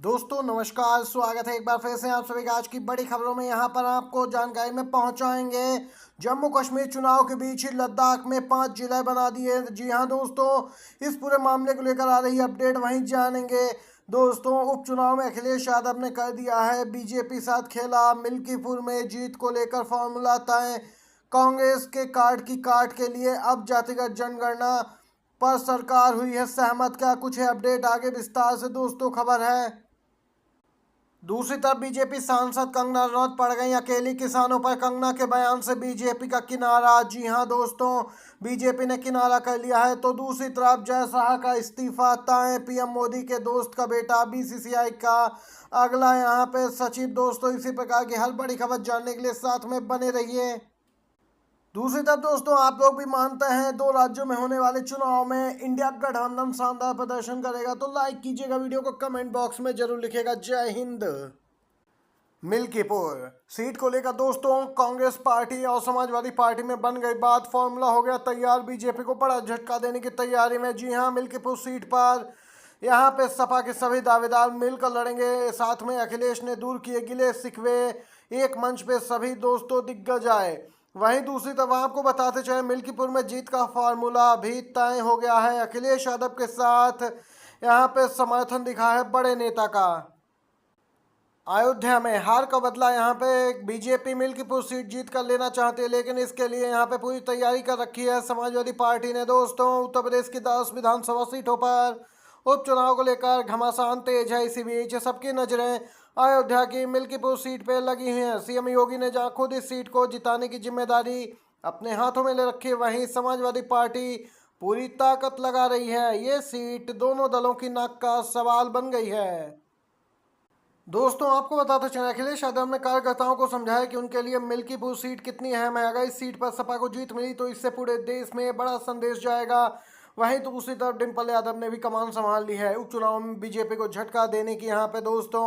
दोस्तों नमस्कार, स्वागत है एक बार फिर से आप सभी का आज की बड़ी खबरों में। यहाँ पर आपको जानकारी में पहुंचाएंगे जम्मू कश्मीर चुनाव के बीच ही लद्दाख में 5 जिले बना दिए। जी हां दोस्तों, इस पूरे मामले को लेकर आ रही अपडेट वहीं जानेंगे। दोस्तों, उपचुनाव में अखिलेश यादव ने कर दिया है बीजेपी साथ खेला, मिल्कीपुर में जीत को लेकर फॉर्मूला तय। कांग्रेस के कार्ड की काट के लिए अब जातिगत जनगणना पर सरकार हुई है सहमत। क्या कुछ है अपडेट, आगे विस्तार से दोस्तों खबर है। दूसरी तरफ बीजेपी सांसद कंगना रनौत पड़ गई अकेली किसानों पर। कंगना के बयान से बीजेपी का किनारा। जी हां दोस्तों, बीजेपी ने किनारा कर लिया है। तो दूसरी तरफ जय शाह का इस्तीफा तय। पीएम मोदी के दोस्त का बेटा बीसीसीआई का अगला यहाँ पे सचिव। दोस्तों, इसी प्रकार की हर बड़ी खबर जानने के लिए साथ में बने रहिए। दूसरी तरफ दोस्तों, आप लोग भी मानते हैं 2 राज्यों में होने वाले चुनाव में इंडिया गठबंधन शानदार प्रदर्शन करेगा, तो लाइक कीजिएगा वीडियो को, कमेंट बॉक्स में जरूर लिखेगा जय हिंद। मिल्कीपुर सीट को लेकर दोस्तों कांग्रेस पार्टी और समाजवादी पार्टी में बन गई बात। फॉर्मूला हो गया तैयार, बीजेपी को बड़ा झटका देने की तैयारी में। जी हां, मिल्कीपुर सीट पर यहाँ पे सपा के सभी दावेदार मिलकर लड़ेंगे। साथ में अखिलेश ने दूर किए गिले शिकवे, एक मंच पे सभी दोस्तों दिग्गज आए। वहीं दूसरी तरफ आपको बताते चले मिल्कीपुर में जीत का फार्मूला भी तय हो गया है। अखिलेश यादव के साथ यहाँ पे समर्थन दिखा है बड़े नेता का। अयोध्या में हार का बदला यहाँ पे बीजेपी मिल्कीपुर सीट जीत कर लेना चाहती है, लेकिन इसके लिए यहाँ पे पूरी तैयारी कर रखी है समाजवादी पार्टी ने। दोस्तों, उत्तर प्रदेश की 10 विधानसभा सीटों पर उपचुनाव को लेकर घमासान तेज है। इसी बीच सबकी नजरें अयोध्या की मिल्कीपुर सीट पे लगी हुई हैं। सीएम योगी ने जहां खुद इस सीट को जिताने की जिम्मेदारी अपने हाथों में ले रखी है, वहीं समाजवादी पार्टी पूरी ताकत लगा रही है। ये सीट दोनों दलों की नाक का सवाल बन गई है। दोस्तों, आपको बताते चलें अखिलेश यादव ने कार्यकर्ताओं को समझाया कि उनके लिए मिल्कीपुर सीट कितनी अहम है। अगर इस सीट पर सपा को जीत मिली तो इससे पूरे देश में बड़ा संदेश जाएगा। वहीं दूसरी तरफ डिम्पल यादव ने भी कमान संभाल ली है। उपचुनाव में बीजेपी को झटका देने की यहाँ पे दोस्तों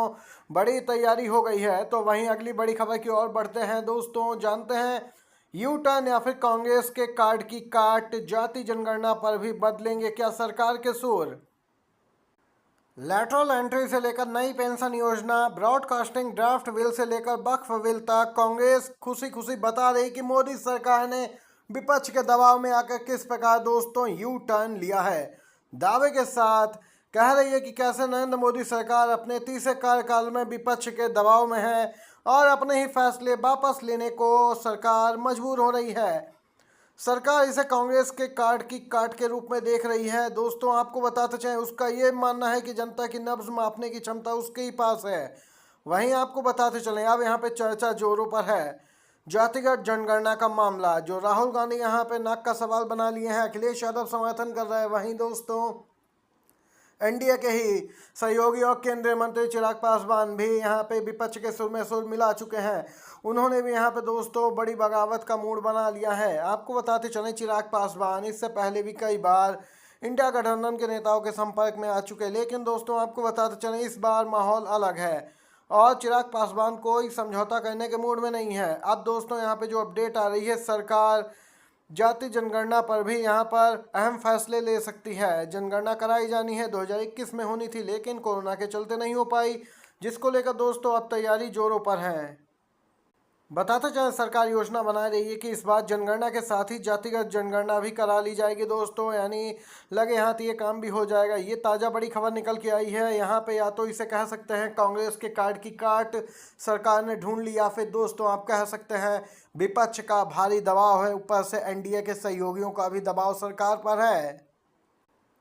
बड़ी तैयारी हो गई है। तो वहीं अगली बड़ी खबर की ओर बढ़ते हैं दोस्तों, जानते हैं यू टर्न या फिर कांग्रेस के कार्ड की काट, जाति जनगणना पर भी बदलेंगे क्या सरकार के सुर। लैटरल एंट्री से लेकर नई पेंशन योजना, ब्रॉडकास्टिंग ड्राफ्ट बिल से लेकर वक्फ बिल तक कांग्रेस खुशी खुशी बता रही कि मोदी सरकार ने विपक्ष के दबाव में आकर किस प्रकार दोस्तों यू टर्न लिया है। दावे के साथ कह रही है कि कैसे नरेंद्र मोदी सरकार अपने तीसरे कार्यकाल में विपक्ष के दबाव में है और अपने ही फैसले वापस लेने को सरकार मजबूर हो रही है। सरकार इसे कांग्रेस के कार्ड की काट के रूप में देख रही है। दोस्तों, आपको बताते चलें उसका ये मानना है कि जनता की नब्ज मापने की क्षमता उसके ही पास है। वहीं आपको बताते चलें अब यहाँ पे चर्चा जोरों पर है जातिगत जनगणना का मामला, जो राहुल गांधी यहाँ पे नाक का सवाल बना लिए हैं। अखिलेश यादव समर्थन कर रहे हैं। वहीं दोस्तों एनडीए के ही सहयोगी और केंद्रीय मंत्री चिराग पासवान भी यहाँ पे विपक्ष के सुर में सुर मिला चुके हैं। उन्होंने भी यहाँ पे दोस्तों बड़ी बगावत का मूड बना लिया है। आपको बताते चलें चिराग पासवान इससे पहले भी कई बार इंडिया गठबंधन के नेताओं के संपर्क में आ चुके, लेकिन दोस्तों आपको बताते चलें इस बार माहौल अलग है और चिराग पासवान कोई समझौता करने के मूड में नहीं है। अब दोस्तों यहाँ पे जो अपडेट आ रही है, सरकार जाति जनगणना पर भी यहाँ पर अहम फैसले ले सकती है। जनगणना कराई जानी है 2021 में होनी थी, लेकिन कोरोना के चलते नहीं हो पाई, जिसको लेकर दोस्तों अब तैयारी जोरों पर है। बताते चलें सरकार योजना बना रही है कि इस बार जनगणना के साथ ही जातिगत जनगणना भी करा ली जाएगी दोस्तों, यानी लगे हाथ ये काम भी हो जाएगा। ये ताज़ा बड़ी खबर निकल के आई है। यहाँ पे या तो इसे कह सकते हैं कांग्रेस के कार्ड की काट सरकार ने ढूंढ ली, या फिर दोस्तों आप कह सकते हैं विपक्ष का भारी दबाव है, ऊपर से एनडीए के सहयोगियों का भी दबाव सरकार पर है।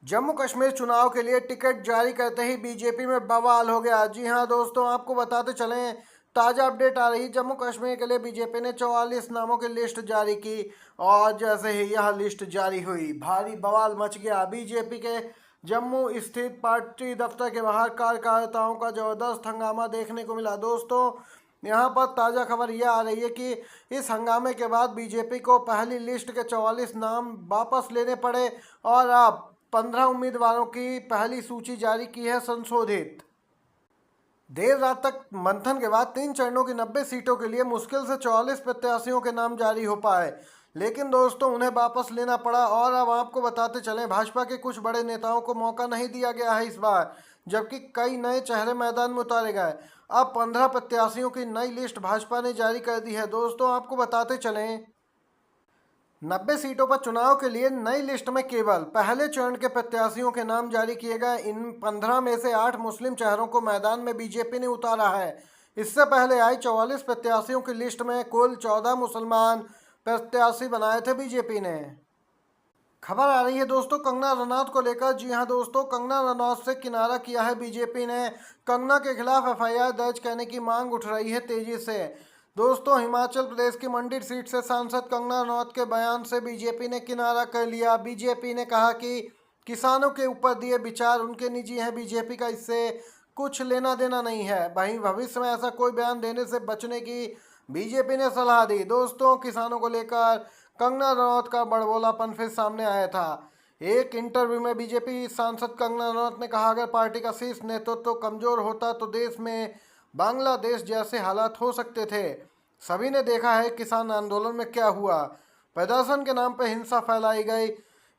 जम्मू कश्मीर चुनाव के लिए टिकट जारी करते ही बीजेपी में बवाल हो गया। जी हां दोस्तों, आपको बताते चलें ताज़ा अपडेट आ रही, जम्मू कश्मीर के लिए बीजेपी ने 44 नामों की लिस्ट जारी की और जैसे ही यह लिस्ट जारी हुई भारी बवाल मच गया। बीजेपी के जम्मू स्थित पार्टी दफ्तर के बाहर कार्यकर्ताओं का जबरदस्त हंगामा देखने को मिला। दोस्तों, यहाँ पर ताज़ा खबर यह आ रही है कि इस हंगामे के बाद बीजेपी को पहली लिस्ट के 44 नाम वापस लेने पड़े और अब 15 उम्मीदवारों की पहली सूची जारी की है संशोधित। देर रात तक मंथन के बाद 3 चरणों की 90 सीटों के लिए मुश्किल से 44 प्रत्याशियों के नाम जारी हो पाए, लेकिन दोस्तों उन्हें वापस लेना पड़ा। और अब आपको बताते चलें भाजपा के कुछ बड़े नेताओं को मौका नहीं दिया गया है इस बार। जबकि कई नए चेहरे मैदान में उतारे गए। अब 15 प्रत्याशियों की नई लिस्ट भाजपा ने जारी कर दी है। दोस्तों आपको बताते चलें, 90 सीटों पर चुनाव के लिए नई लिस्ट में केवल पहले चरण के प्रत्याशियों के नाम जारी किए गए। इन 15 में से 8 मुस्लिम चेहरों को मैदान में बीजेपी ने उतारा है। इससे पहले आई 44 प्रत्याशियों की लिस्ट में कुल 14 मुसलमान प्रत्याशी बनाए थे बीजेपी ने। खबर आ रही है दोस्तों कंगना रनौत को लेकर। जी हां दोस्तों, कंगना रनौत से किनारा किया है बीजेपी ने। कंगना के खिलाफ एफआईआर दर्ज करने की मांग उठ रही है तेजी से। दोस्तों हिमाचल प्रदेश की मंडी सीट से सांसद कंगना रनौत के बयान से बीजेपी ने किनारा कर लिया। बीजेपी ने कहा कि किसानों के ऊपर दिए विचार उनके निजी हैं, बीजेपी का इससे कुछ लेना देना नहीं है। वहीं भविष्य में ऐसा कोई बयान देने से बचने की बीजेपी ने सलाह दी। दोस्तों किसानों को लेकर कंगना रनौत का बड़बोलापन फिर सामने आया था। एक इंटरव्यू में बीजेपी सांसद कंगना रनौत ने कहा, अगर पार्टी का शीर्ष नेतृत्व तो कमजोर होता तो देश में बांग्लादेश जैसे हालात हो सकते थे। सभी ने देखा है किसान आंदोलन में क्या हुआ, प्रदर्शन के नाम पर हिंसा फैलाई गई।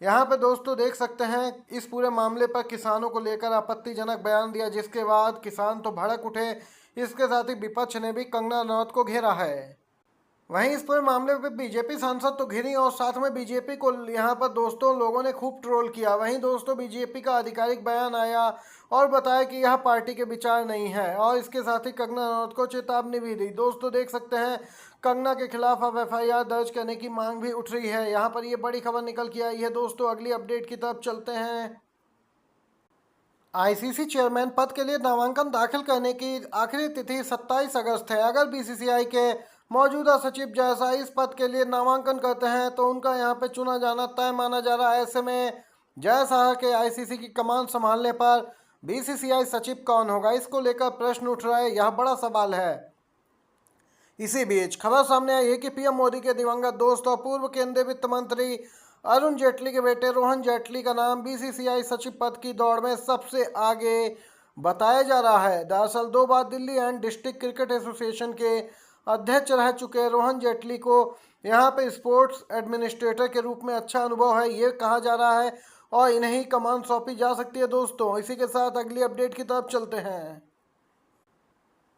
यहाँ पे दोस्तों देख सकते हैं इस पूरे मामले पर किसानों को लेकर आपत्तिजनक बयान दिया, जिसके बाद किसान तो भड़क उठे। इसके साथ ही विपक्ष ने भी कंगना रनौत को घेरा है। वहीं इस पूरे मामले पर बीजेपी सांसद तो घिरी और साथ में बीजेपी को यहाँ पर दोस्तों लोगों ने खूब ट्रोल किया। वहीं दोस्तों बीजेपी का आधिकारिक बयान आया और बताया कि यह पार्टी के विचार नहीं है और इसके साथ ही कंगना रनौत को चेतावनी भी दी। दोस्तों देख सकते हैं कंगना के खिलाफ अब एफआईआर दर्ज करने की मांग भी उठ रही है। यहाँ पर ये बड़ी खबर निकल के आई है। दोस्तों अगली अपडेट की तरफ चलते हैं। आईसीसी चेयरमैन पद के लिए नामांकन दाखिल करने की आखिरी तिथि 27 अगस्त है। अगर बीसीसीआई के मौजूदा सचिव जैसा इस पद के लिए नामांकन करते हैं तो उनका यहां पे चुना जाना तय माना जा रहा है। ऐसे में जय शाह के आईसीसी की कमान संभालने पर बीसीसीआई सचिव कौन होगा, इसको लेकर प्रश्न उठ रहा है। यह बड़ा सवाल है। इसी बीच खबर सामने आई है कि पीएम मोदी के दिवंगत दोस्त और पूर्व केंद्रीय वित्त मंत्री अरुण जेटली के बेटे रोहन जेटली का नाम बीसीसीआई सचिव पद की दौड़ में सबसे आगे बताया जा रहा है। दरअसल 2 बार Delhi and district cricket association के अध्यक्ष रह चुके रोहन जेटली को यहां पे स्पोर्ट्स एडमिनिस्ट्रेटर के रूप में अच्छा अनुभव है, ये कहा जा रहा है और इन्हें कमान सौंपी जा सकती है। दोस्तों इसी के साथ अगली अपडेट की तरफ चलते हैं।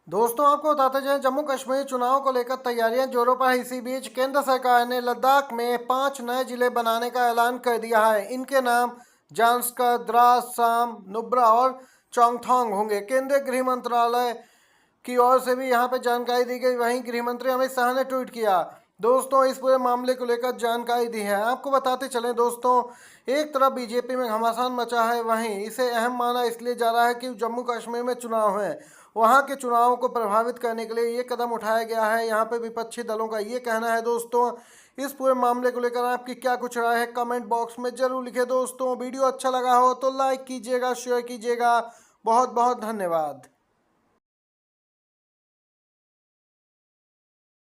दोस्तों आपको बताते जाएं, जम्मू कश्मीर चुनाव को लेकर तैयारियां जोरों पर है। इसी बीच केंद्र सरकार ने लद्दाख में 5 नए जिले बनाने का ऐलान कर दिया है। इनके नाम जांस्कर, द्रास, साम, नुब्रा और चोंगथोंग होंगे। केंद्रीय गृह मंत्रालय की ओर से भी यहाँ पे जानकारी दी गई। वहीं गृह मंत्री अमित शाह ने ट्वीट किया दोस्तों इस पूरे मामले को लेकर जानकारी दी है। आपको बताते चलें दोस्तों, एक तरफ बीजेपी में घमासान मचा है, वहीं इसे अहम माना इसलिए जा रहा है कि जम्मू कश्मीर में चुनाव है, वहां के चुनावों को प्रभावित करने के लिए ये कदम उठाया गया है। यहाँ पे विपक्षी दलों का ये कहना है। दोस्तों इस पूरे मामले को लेकर आपकी क्या कुछ राय है, कमेंट बॉक्स में जरूर लिखे। दोस्तों वीडियो अच्छा लगा हो तो लाइक कीजिएगा, शेयर कीजिएगा। बहुत बहुत धन्यवाद।